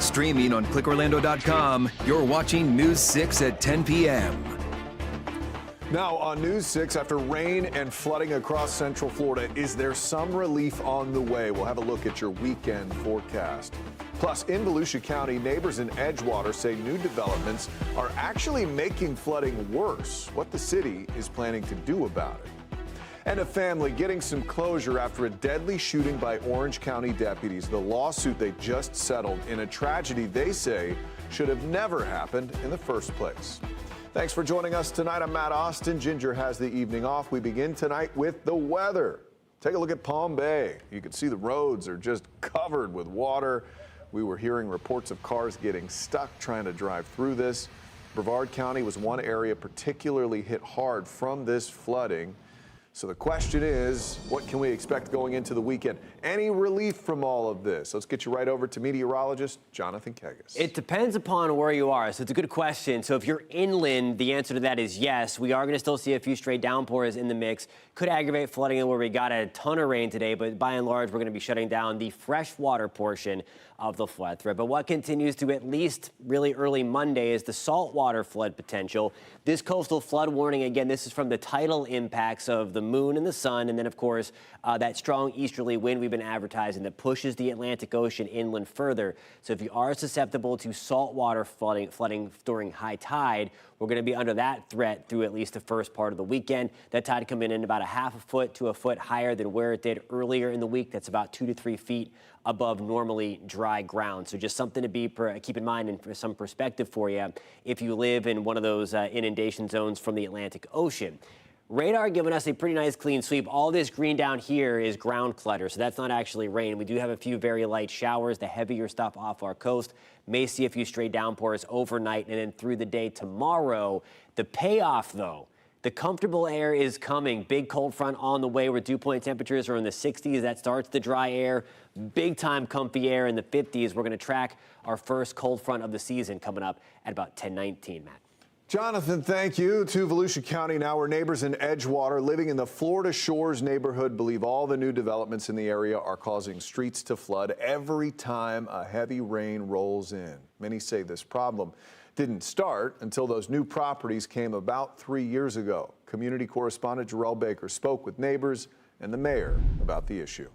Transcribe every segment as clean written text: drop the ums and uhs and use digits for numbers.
Streaming on clickorlando.com, you're watching News 6 at 10 p.m. Now on News 6, after rain and flooding across Central Florida, is there some relief on the way? We'll have a look at your weekend forecast. Plus, in Volusia County, neighbors in Edgewater say new developments are actually making flooding worse. What the city is planning to do about it. And a family getting some closure after a deadly shooting by Orange County deputies. The lawsuit they just settled in a tragedy they say should have never happened in the first place. Thanks for joining us tonight. I'm Matt Austin. Ginger has the evening off. We begin tonight with the weather. Take a look at Palm Bay. You can see the roads are just covered with water. We were hearing reports of cars getting stuck trying to drive through this. Brevard County was one area particularly hit hard from this flooding. So the question is, what can we expect going into the weekend? Any relief from all of this? Let's get you right over to meteorologist Jonathan Kegas. It depends upon where you are, so it's a good question. So if you're inland, the answer to that is yes. We are going to still see a few stray downpours in the mix. Could aggravate flooding where we got a ton of rain today, but by and large, we're going to be shutting down the freshwater portion of the flood threat. But what continues to at least really early Monday is the saltwater flood potential. This coastal flood warning, again, this is from the tidal impacts of the moon and the sun, and then, of course, that strong easterly wind we've been advertising that pushes the Atlantic Ocean inland further. So if you are susceptible to saltwater flooding during high tide, we're going to be under that threat through at least the first part of the weekend. That tide coming in about a half a foot to a foot higher than where it did earlier in the week. That's about 2 to 3 feet above normally dry ground. So just something to keep in mind and for some perspective for you if you live in one of those inundation zones from the Atlantic Ocean. Radar giving us a pretty nice clean sweep. All this green down here is ground clutter, so that's not actually rain. We do have a few very light showers, the heavier stuff off our coast. May see a few stray downpours overnight and then through the day tomorrow. The payoff, though, the comfortable air is coming. Big cold front on the way where dew point temperatures are in the 60s. That starts the dry air. Big time comfy air in the 50s. We're going to track our first cold front of the season coming up at about 10:19, Matt. Jonathan, thank you. To Volusia County now, where neighbors in Edgewater living in the Florida Shores neighborhood believe all the new developments in the area are causing streets to flood every time a heavy rain rolls in. Many say this problem didn't start until those new properties came about 3 years ago. Community correspondent Jarrell Baker spoke with neighbors and the mayor about the issue.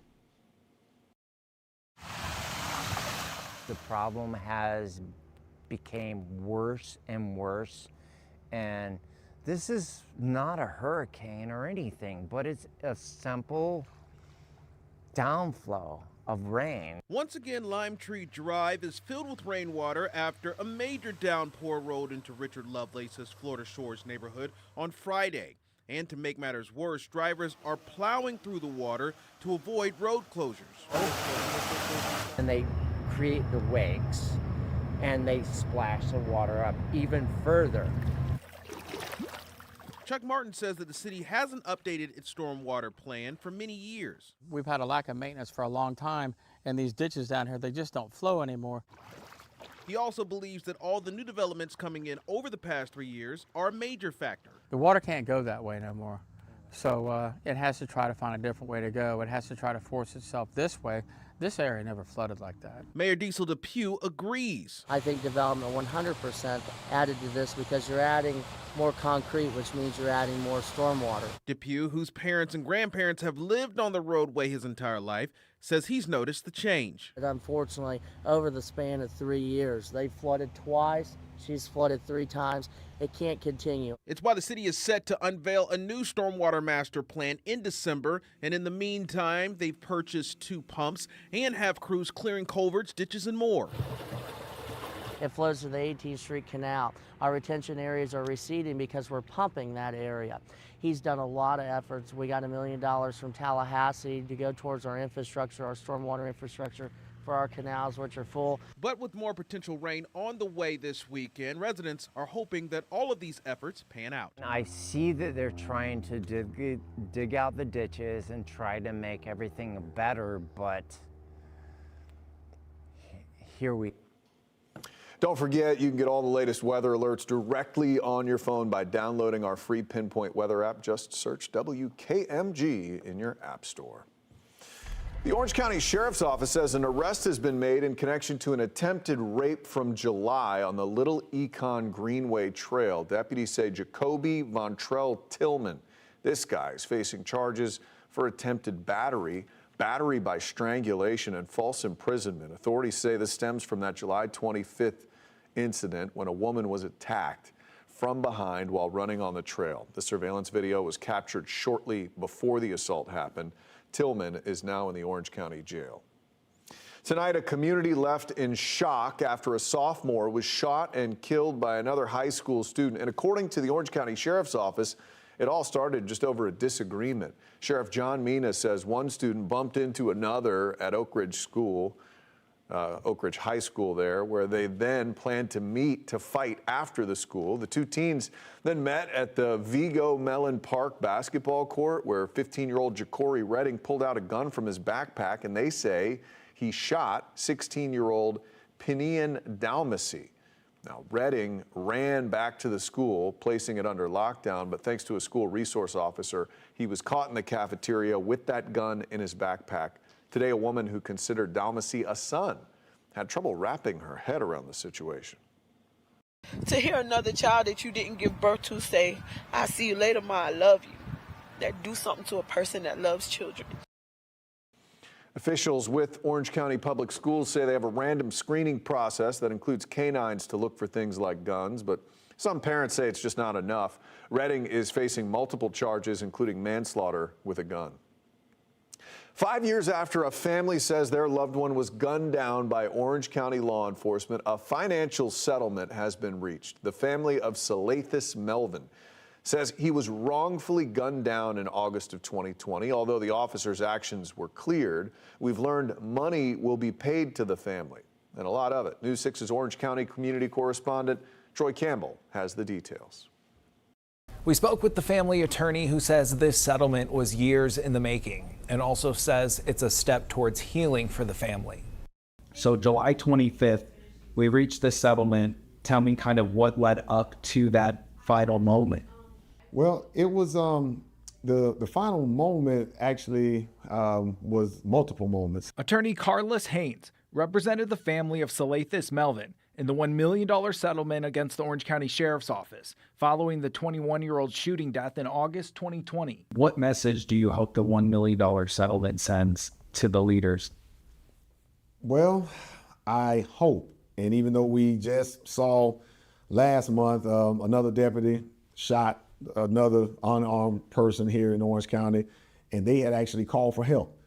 The problem has became worse and worse. And this is not a hurricane or anything, but it's a simple downflow of rain. Once again, Lime Tree Drive is filled with rainwater after a major downpour rolled into Richard Lovelace's Florida Shores neighborhood on Friday. And to make matters worse, drivers are plowing through the water to avoid road closures. And they create the wakes and they splash the water up even further. Chuck Martin says that the city hasn't updated its stormwater plan for many years. We've had a lack of maintenance for a long time, and these ditches down here, they just don't flow anymore. He also believes that all the new developments coming in over the past 3 years are a major factor. The water can't go that way no more. So it has to try to find a different way to go. It has to try to force itself this way. This area never flooded like that. Mayor Diesel DePue agrees. I think development 100% added to this because you're adding more concrete, which means you're adding more stormwater. DePue, whose parents and grandparents have lived on the roadway his entire life, says he's noticed the change. And unfortunately, over the span of 3 years, they flooded twice. She's flooded 3 times. It can't continue. It's why the city is set to unveil a new stormwater master plan in December. And in the meantime, they've purchased 2 pumps and have crews clearing culverts, ditches, and more. It flows to the 18th Street Canal. Our retention areas are receding because we're pumping that area. He's done a lot of efforts. We got $1 million from Tallahassee to go towards our infrastructure, our stormwater infrastructure for our canals, which are full. But with more potential rain on the way this weekend, residents are hoping that all of these efforts pan out. I see that they're trying to dig out the ditches and try to make everything better, but here we Don't forget, you can get all the latest weather alerts directly on your phone by downloading our free Pinpoint weather app. Just search WKMG in your app store. The Orange County Sheriff's Office says an arrest has been made in connection to an attempted rape from July on the Little Econ Greenway Trail. Deputies say Jacoby Vontrell Tillman, this guy, is facing charges for attempted battery by strangulation, and false imprisonment. Authorities say this stems from that July 25th incident when a woman was attacked from behind while running on the trail. The surveillance video was captured shortly before the assault happened. Tillman is now in the Orange County Jail. Tonight, a community left in shock after a sophomore was shot and killed by another high school student. And according to the Orange County Sheriff's Office, it all started just over a disagreement. Sheriff John Mina says one student bumped into another at Oak Ridge High School there, where they then planned to meet to fight after the school. The two teens then met at the Vigo Mellon Park basketball court, where 15-year-old Ja'Cory Redding pulled out a gun from his backpack, and they say he shot 16-year-old Pinian Dalmasy. Now, Redding ran back to the school, placing it under lockdown, but thanks to a school resource officer, he was caught in the cafeteria with that gun in his backpack. Today, a woman who considered Dalmasy a son had trouble wrapping her head around the situation. To hear another child that you didn't give birth to say, "I see you later, Ma, I love you," that do something to a person that loves children. Officials with Orange County Public Schools say they have a random screening process that includes canines to look for things like guns, but some parents say it's just not enough. Redding is facing multiple charges, including manslaughter with a gun. 5 years after a family says their loved one was gunned down by Orange County law enforcement, a financial settlement has been reached. The family of Salathis Melvin says he was wrongfully gunned down in August of 2020. Although the officer's actions were cleared, we've learned money will be paid to the family, and a lot of it. News 6's Orange County community correspondent Troy Campbell has the details. We spoke with the family attorney who says this settlement was years in the making and also says it's a step towards healing for the family. So July 25th, we reached this settlement. Tell me kind of what led up to that final moment. Well, it was the final moment actually was multiple moments. Attorney Carlos Haynes represented the family of Salathis Melvin in the $1 million settlement against the Orange County Sheriff's Office following the 21-year-old shooting death in August 2020. What message do you hope the $1 million settlement sends to the leaders? Well, I hope, and even though we just saw last month another deputy shot another unarmed person here in Orange County, and they had actually called for help.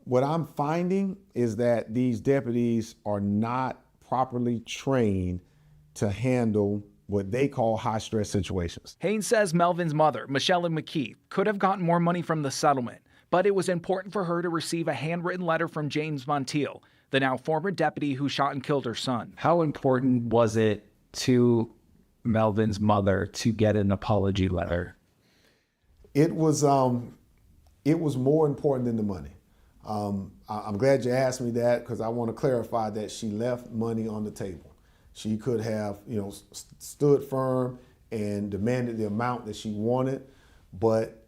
What I'm finding is that these deputies are not properly trained to handle what they call high-stress situations. Haynes says Melvin's mother, Michelle McKee, could have gotten more money from the settlement, but it was important for her to receive a handwritten letter from James Montiel, the now former deputy who shot and killed her son. How important was it to Melvin's mother to get an apology letter? It was more important than the money. I'm glad you asked me that, because I want to clarify that she left money on the table. She could have, stood firm and demanded the amount that she wanted, but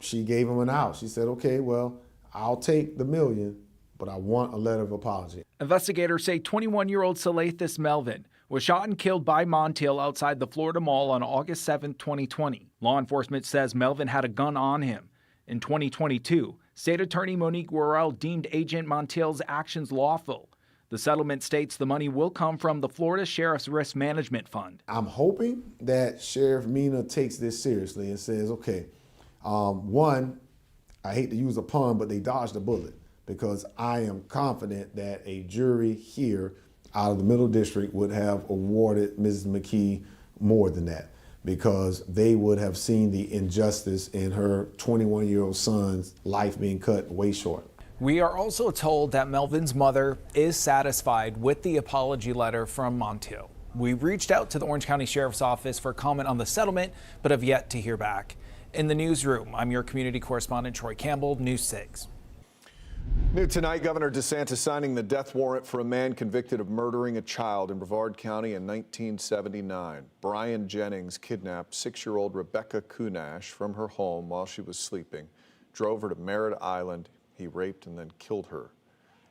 she gave him an out. She said, okay, well, I'll take the $1 million, but I want a letter of apology. Investigators say 21-year-old Salathis Melvin was shot and killed by Montiel outside the Florida Mall on August 7, 2020. Law enforcement says Melvin had a gun on him. In 2022, State Attorney Monique Worrell deemed Agent Montiel's actions lawful. The settlement states the money will come from the Florida Sheriff's Risk Management Fund. I'm hoping that Sheriff Mina takes this seriously and says, okay, one, I hate to use a pun, but they dodged a bullet, because I am confident that a jury here out of the Middle District would have awarded Mrs. McKee more than that, because they would have seen the injustice in her 21-year-old son's life being cut way short. We are also told that Melvin's mother is satisfied with the apology letter from Montiel. We reached out to the Orange County Sheriff's Office for comment on the settlement, but have yet to hear back. In the newsroom, I'm your community correspondent, Troy Campbell, News 6. New tonight, Governor DeSantis signing the death warrant for a man convicted of murdering a child in Brevard County in 1979. Brian Jennings kidnapped 6-year-old Rebecca Kunash from her home while she was sleeping, drove her to Merritt Island, He raped and then killed her.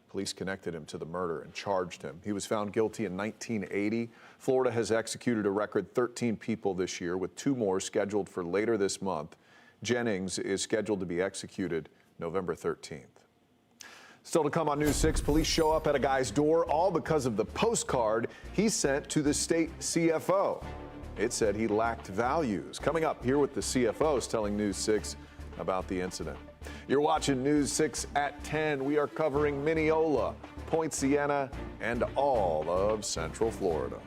Police connected him to the murder and charged him. He was found guilty in 1980. Florida has executed a record 13 people this year, with 2 more scheduled for later this month. Jennings is scheduled to be executed November 13th. Still to come on News 6, police show up at a guy's door, all because of the postcard he sent to the state CFO. It said he lacked values. Coming up, here with the CFO is telling News 6 about the incident. You're watching News 6 at 10. We are covering Mineola, Point Siena, and all of Central Florida.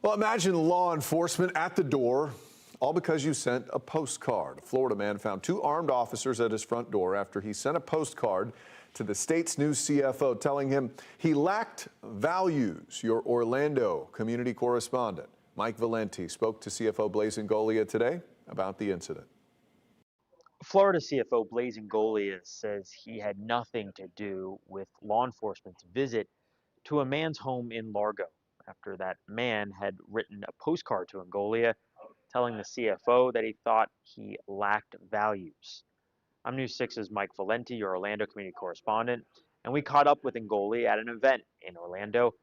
Well, imagine law enforcement at the door, all because you sent a postcard. A Florida man found 2 armed officers at his front door after he sent a postcard to the state's new CFO telling him he lacked values. Your Orlando community correspondent, Mike Valenti, spoke to CFO Blaise Ingoglia today about the incident. Florida CFO Blaise Ingoglia says he had nothing to do with law enforcement's visit to a man's home in Largo after that man had written a postcard to Ingoglia telling the CFO that he thought he lacked values. I'm News 6's Mike Valenti, your Orlando community correspondent, and we caught up with Ingoglia at an event in Orlando.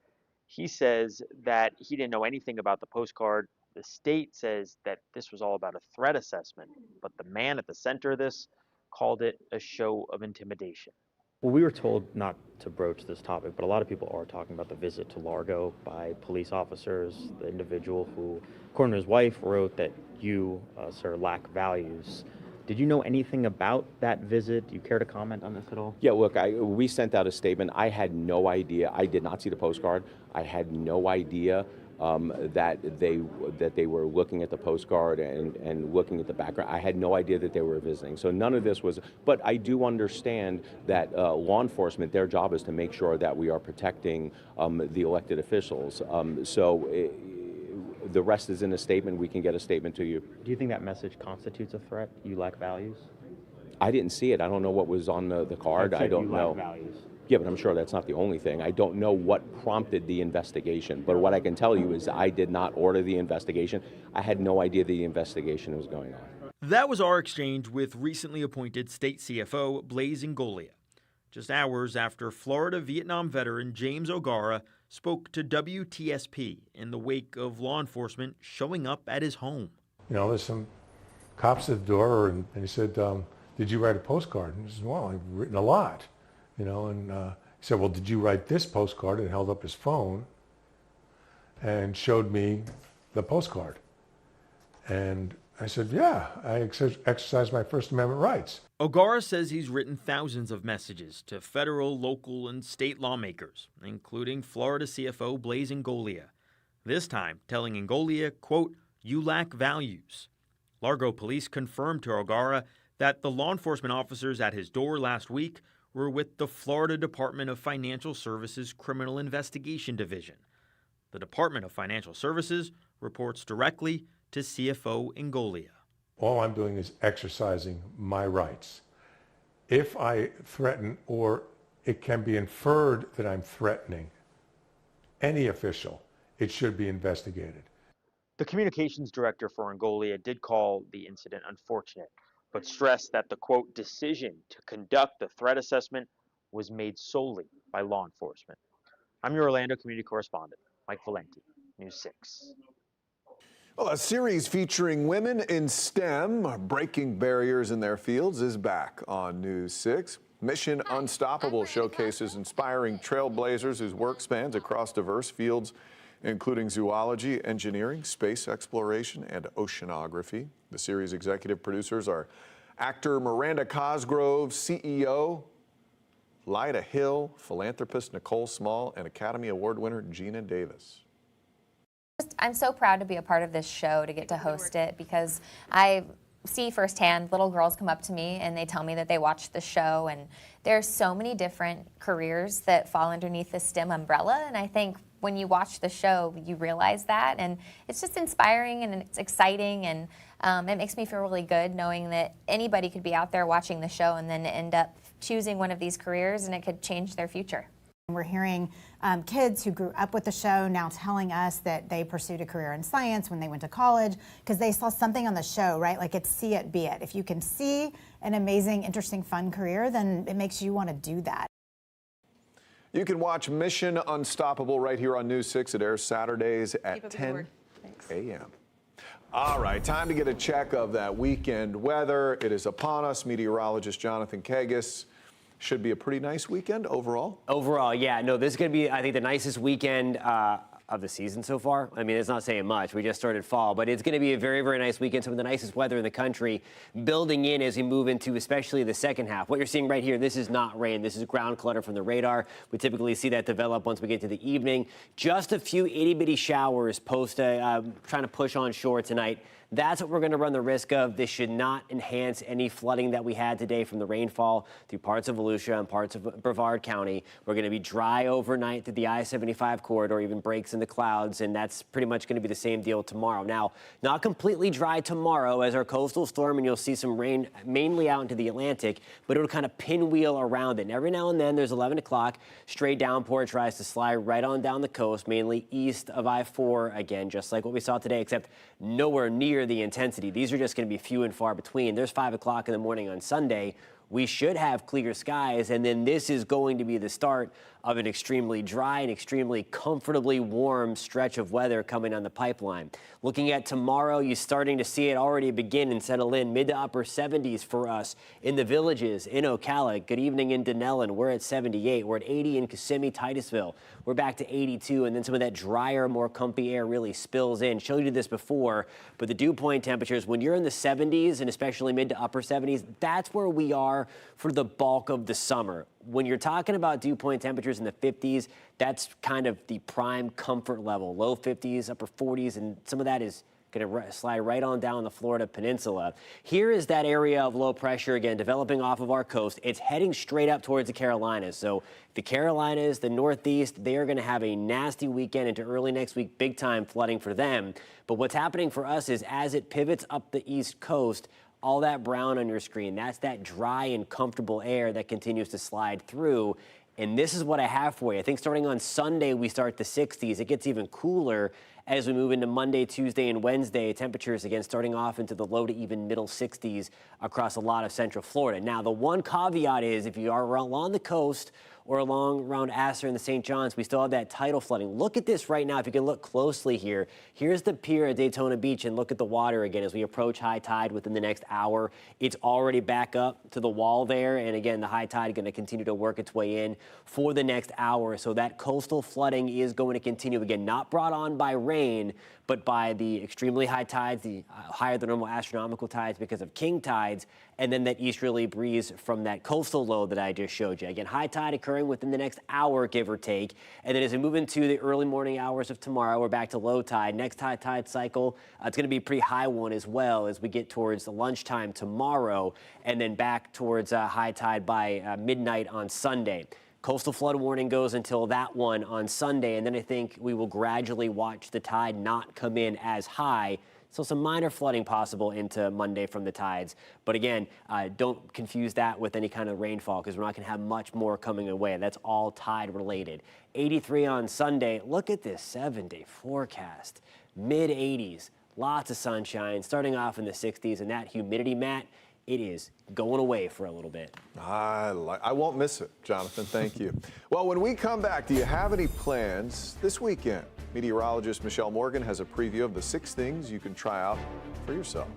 He says that he didn't know anything about the postcard. The state says that this was all about a threat assessment, but the man at the center of this called it a show of intimidation. Well, we were told not to broach this topic, but a lot of people are talking about the visit to Largo by police officers, the individual who, according to his wife, wrote that you, sir, lack values. Did you know anything about that visit? Do you care to comment on this at all? Yeah, look, we sent out a statement. I had no idea. I did not see the postcard. I had no idea that they were looking at the postcard and looking at the background. I had no idea that they were visiting. So none of this was, but I do understand that law enforcement, their job is to make sure that we are protecting the elected officials. The rest is in a statement. We can get a statement to you. Do you think that message constitutes a threat? You lack values? I didn't see it. I don't know what was on the card. I don't know. Values. Yeah, but I'm sure that's not the only thing. I don't know what prompted the investigation, but what I can tell you is I did not order the investigation. I had no idea the investigation was going on. That was our exchange with recently appointed state CFO Blaise Ingoglia, just hours after Florida Vietnam veteran James O'Gara spoke to WTSP in the wake of law enforcement showing up at his home. You know, there's some cops at the door, and he said, did you write a postcard? And he said, well, I've written a lot, you know, and he said, well, did you write this postcard? And held up his phone and showed me the postcard. And I said, yeah, I exercised my First Amendment rights. O'Gara says he's written thousands of messages to federal, local, and state lawmakers, including Florida CFO Blaise Ingoglia. This time telling Ingoglia, quote, "You lack values." Largo police confirmed to O'Gara that the law enforcement officers at his door last week were with the Florida Department of Financial Services Criminal Investigation Division. The Department of Financial Services reports directly to CFO Ingoglia. All I'm doing is exercising my rights. If I threaten, or it can be inferred that I'm threatening any official, it should be investigated. The communications director for Ingoglia did call the incident unfortunate, but stressed that the, quote, decision to conduct the threat assessment was made solely by law enforcement. I'm your Orlando community correspondent, Mike Valenti, News 6. Well, a series featuring women in STEM breaking barriers in their fields is back on News 6. Mission Unstoppable showcases inspiring trailblazers whose work spans across diverse fields, including zoology, engineering, space exploration, and oceanography. The series' executive producers are actor Miranda Cosgrove, CEO Lyda Hill, philanthropist Nicole Small, and Academy Award winner Gina Davis. I'm so proud to be a part of this show, to get to host it, because I see firsthand little girls come up to me and they tell me that they watched the show, and there's so many different careers that fall underneath the STEM umbrella, and I think when you watch the show you realize that, and it's just inspiring and it's exciting, and it makes me feel really good knowing that anybody could be out there watching the show and then end up choosing one of these careers and it could change their future. We're hearing kids who grew up with the show now telling us that they pursued a career in science when they went to college because they saw something on the show, right? Like it's see it, be it. If you can see an amazing, interesting, fun career, then it makes you want to do that. You can watch Mission Unstoppable right here on News 6. It airs Saturdays at 10 a.m. All right, time to get a check of that weekend weather. It is upon us. Meteorologist Jonathan Kagis. Should be a pretty nice weekend overall. Overall, yeah. No, this is going to be, I think, the nicest weekend of the season so far. I mean, it's not saying much. We just started fall, but it's going to be a very, very nice weekend. Some of the nicest weather in the country building in as we move into especially the second half. What you're seeing right here, this is not rain. This is ground clutter from the radar. We typically see that develop once we get to the evening. Just a few itty-bitty showers trying to push on shore tonight. That's what we're going to run the risk of. This should not enhance any flooding that we had today from the rainfall through parts of Volusia and parts of Brevard County. We're going to be dry overnight through the I-75 corridor, even breaks in the clouds, and that's pretty much going to be the same deal tomorrow. Now, not completely dry tomorrow as our coastal storm, and you'll see some rain mainly out into the Atlantic, but it'll kind of pinwheel around it. And every now and then there's 11 o'clock, stray downpour tries to slide right on down the coast, mainly east of I-4, again, just like what we saw today, except nowhere near the intensity. These are just going to be few and far between. There's 5 o'clock in the morning on Sunday. We should have clear skies, and then this is going to be the start of an extremely dry and extremely comfortably warm stretch of weather coming on the pipeline. Looking at tomorrow, you're starting to see it already begin and settle in. Mid to upper 70s for us in the Villages, in Ocala. Good evening in Denellen. We're at 78. We're at 80 in Kissimmee, Titusville. We're back to 82, and then some of that drier, more comfy air really spills in. Showed you this before, but the dew point temperatures, when you're in the 70s and especially mid to upper 70s, that's where we are for the bulk of the summer. When you're talking about dew point temperatures in the 50s, that's kind of the prime comfort level. Low 50s, upper 40s, and some of that is going to slide right on down the Florida peninsula. Here is that area of low pressure, again, developing off of our coast. It's heading straight up towards the Carolinas. So the Carolinas, the Northeast, they are going to have a nasty weekend into early next week, big time flooding for them. But what's happening for us is as it pivots up the East Coast, all that brown on your screen, that's that dry and comfortable air that continues to slide through. And this is what I have for you. I think starting on Sunday, we start the 60s. It gets even cooler as we move into Monday, Tuesday, and Wednesday. Temperatures, again, starting off into the low to even middle 60s across a lot of central Florida. Now, the one caveat is if you are along the coast or along around Astor and the St. Johns, we still have that tidal flooding. Look at this right now. If you can look closely here, here's the pier at Daytona Beach, and look at the water again as we approach high tide within the next hour. It's already back up to the wall there, and again, the high tide is going to continue to work its way in for the next hour. So that coastal flooding is going to continue, again, not brought on by rain, but by the extremely high tides, the higher than normal astronomical tides because of king tides, and then that easterly breeze from that coastal low that I just showed you. Again, high tide occurring within the next hour, give or take. And then as we move into the early morning hours of tomorrow, we're back to low tide. Next high tide cycle, it's going to be a pretty high one as well as we get towards the lunchtime tomorrow, and then back towards high tide by midnight on Sunday. Coastal flood warning goes until that one on Sunday, and then I think we will gradually watch the tide not come in as high. So some minor flooding possible into Monday from the tides. But again, don't confuse that with any kind of rainfall because we're not going to have much more coming away. That's all tide related. 83 on Sunday. Look at this 7-day forecast. Mid-80s, lots of sunshine, starting off in the 60s, and that humidity, Matt, it is going away for a little bit. I won't miss it, Jonathan. Thank you. Well, when we come back, do you have any plans this weekend? Meteorologist Michelle Morgan has a preview of the 6 things you can try out for yourself.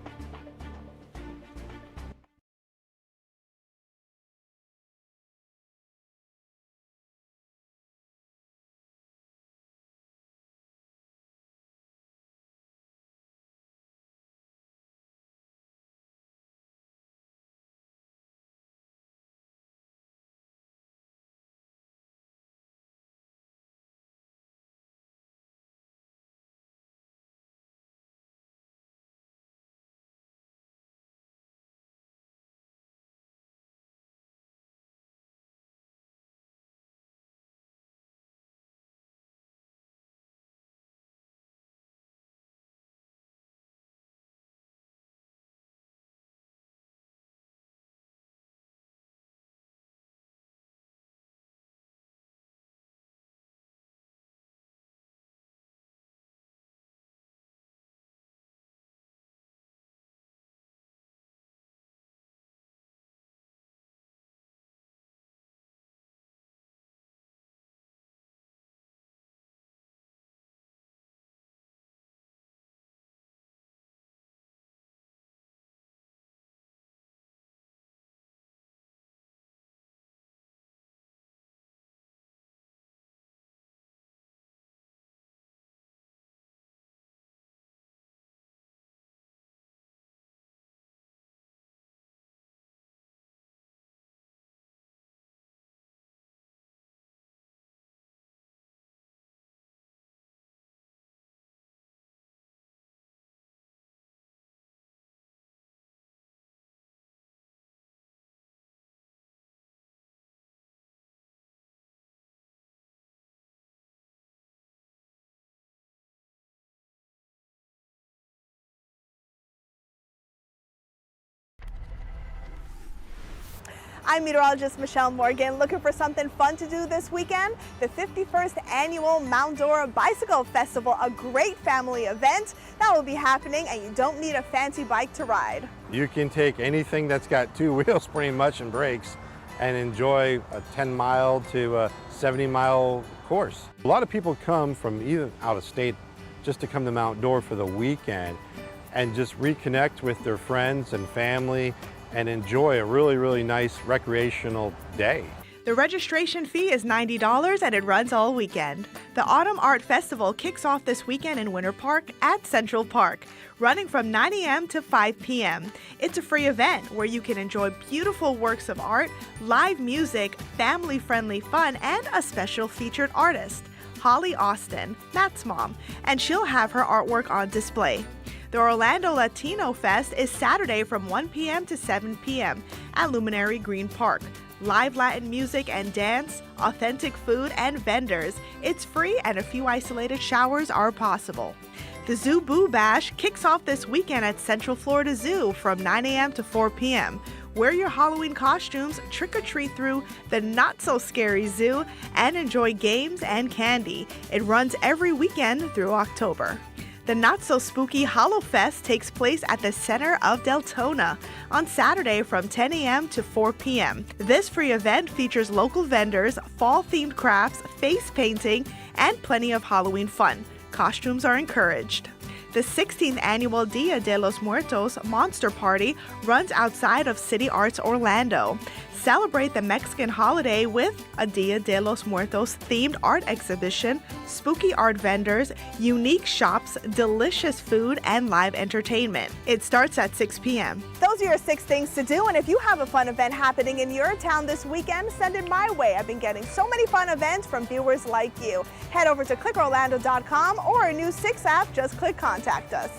I'm meteorologist Michelle Morgan, looking for something fun to do this weekend. The 51st annual Mount Dora Bicycle Festival, a great family event that will be happening, and you don't need a fancy bike to ride. You can take anything that's got 2 wheels pretty much and brakes and enjoy a 10-mile to a 70-mile course. A lot of people come from even out of state just to come to Mount Dora for the weekend and just reconnect with their friends and family and enjoy a really, really nice recreational day. The registration fee is $90 and it runs all weekend. The Autumn Art Festival kicks off this weekend in Winter Park at Central Park, running from 9 a.m. to 5 p.m. It's a free event where you can enjoy beautiful works of art, live music, family-friendly fun, and a special featured artist, Holly Austin, Matt's mom, and she'll have her artwork on display. The Orlando Latino Fest is Saturday from 1 p.m. to 7 p.m. at Luminary Green Park. Live Latin music and dance, authentic food, and vendors. It's free and a few isolated showers are possible. The Zoo Boo Bash kicks off this weekend at Central Florida Zoo from 9 a.m. to 4 p.m. Wear your Halloween costumes, trick or treat through the Not So Scary Zoo, and enjoy games and candy. It runs every weekend through October. The Not So Spooky Hollow Fest takes place at the center of Deltona on Saturday from 10 a.m. to 4 p.m. This free event features local vendors, fall-themed crafts, face painting, and plenty of Halloween fun. Costumes are encouraged. The 16th annual Dia de los Muertos Monster Party runs outside of City Arts Orlando. Celebrate the Mexican holiday with a Dia de los Muertos themed art exhibition, spooky art vendors, unique shops, delicious food, and live entertainment. It starts at 6 p.m. Those are your 6 things to do, and if you have a fun event happening in your town this weekend, send it my way. I've been getting so many fun events from viewers like you. Head over to clickorlando.com or our News 6 app, just click contact us.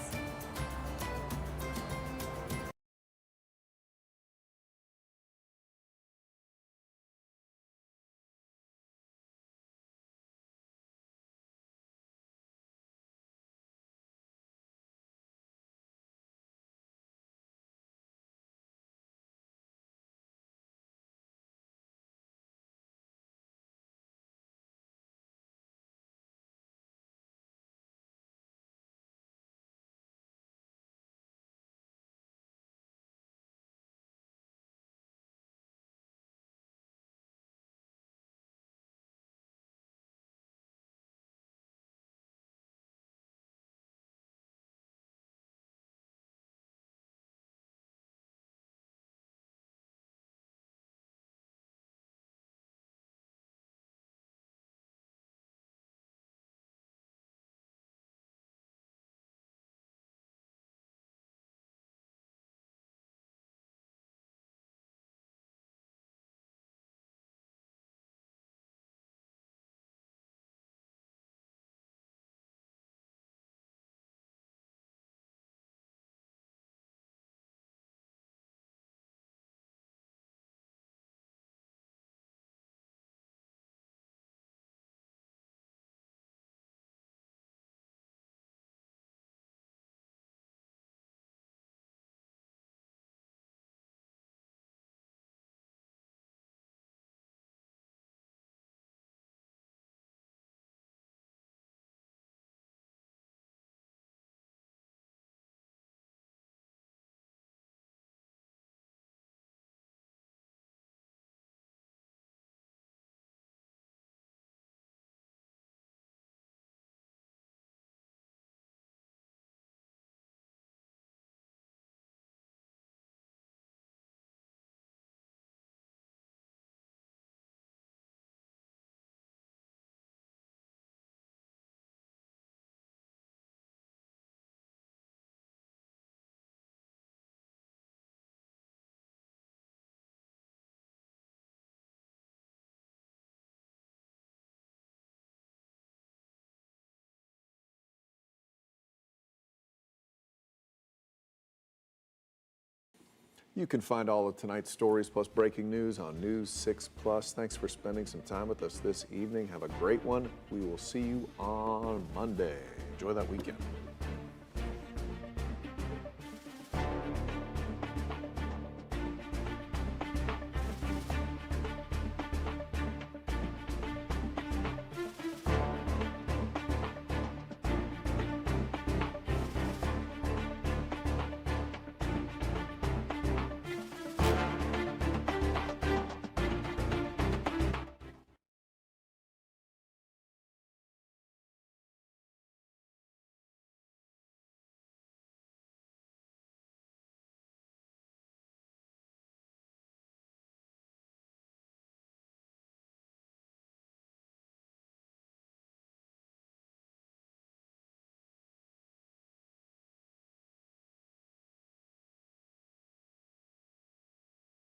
You can find all of tonight's stories plus breaking news on News 6 Plus. Thanks for spending some time with us this evening. Have a great one. We will see you on Monday. Enjoy that weekend.